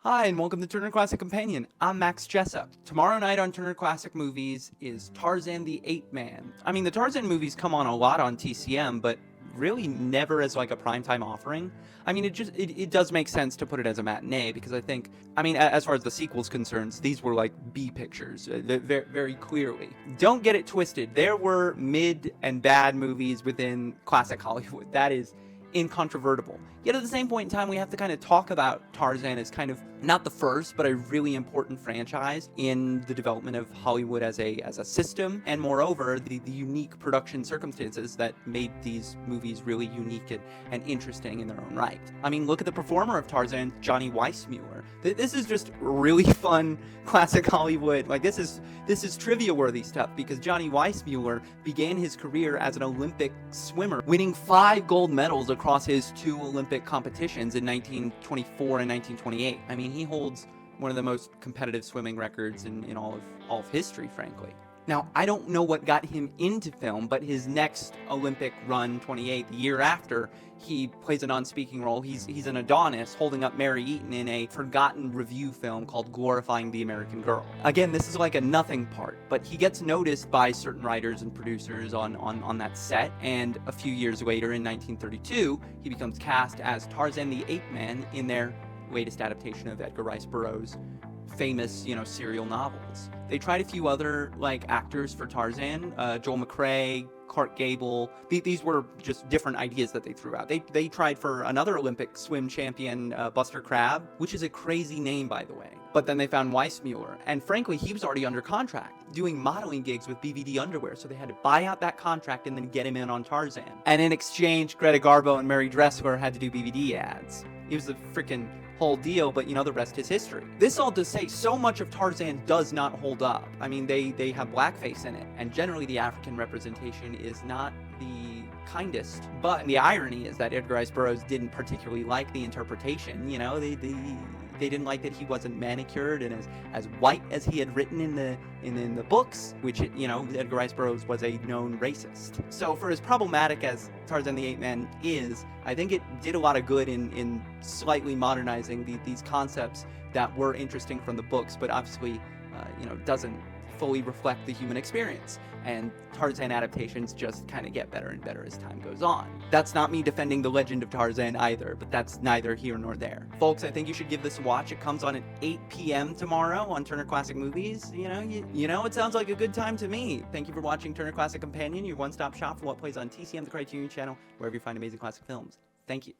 Hi, and welcome to Turner Classic Companion. I'm Max Jessup. Tomorrow night on Turner Classic Movies is Tarzan the Ape Man. I mean, the Tarzan movies come on a lot on TCM, but really never as like a primetime offering. I mean, it does make sense to put it as a matinee because as far as the sequel's concerns, these were like B pictures, very, very clearly. Don't get it twisted. There were mid and bad movies within classic Hollywood. That is incontrovertible. Yet at the same point in time, we have to kind of talk about Tarzan as kind of not the first, but a really important franchise in the development of Hollywood as a system, and moreover, the unique production circumstances that made these movies really unique and interesting in their own right. I mean, look at the performer of Tarzan, Johnny Weissmuller. This is just really fun classic Hollywood. Like this is trivia worthy stuff because Johnny Weissmuller began his career as an Olympic swimmer, winning 5 gold medals across his 2 Olympic competitions in 1924 and 1928. I mean, he holds one of the most competitive swimming records in all of history, frankly. Now, I don't know what got him into film, but his next Olympic run, 28, the year after, he plays a non-speaking role. He's an Adonis holding up Mary Eaton in a forgotten review film called Glorifying the American Girl. Again, this is like a nothing part, but he gets noticed by certain writers and producers on that set, and a few years later, in 1932, he becomes cast as Tarzan the Ape Man in their latest adaptation of Edgar Rice Burroughs' famous, serial novels. They tried a few other actors for Tarzan, Joel McCrea, Clark Gable. These were just different ideas that they threw out. They tried for another Olympic swim champion, Buster Crabbe, which is a crazy name, by the way. But then they found Weissmuller, and frankly, he was already under contract, doing modeling gigs with BVD Underwear, so they had to buy out that contract and then get him in on Tarzan. And in exchange, Greta Garbo and Mary Dressler had to do BVD ads. It was a freaking whole deal, but the rest is history. This all to say, so much of Tarzan does not hold up. I mean, they have blackface in it, and generally the African representation is not the kindest. But the irony is that Edgar Rice Burroughs didn't particularly like the interpretation. They didn't like that he wasn't manicured and as white as he had written in the books, which Edgar Rice Burroughs was a known racist. So for as problematic as Tarzan the Ape Man is, I think it did a lot of good in slightly modernizing these concepts that were interesting from the books, but obviously doesn't fully reflect the human experience. And Tarzan adaptations just kind of get better and better as time goes on. That's not me defending the legend of Tarzan either, but that's neither here nor there. Folks, I think you should give this a watch. It comes on at 8 p.m. tomorrow on Turner Classic Movies. It sounds like a good time to me. Thank you for watching Turner Classic Companion, your one-stop shop for what plays on TCM, the Criterion Channel, wherever you find amazing classic films. Thank you.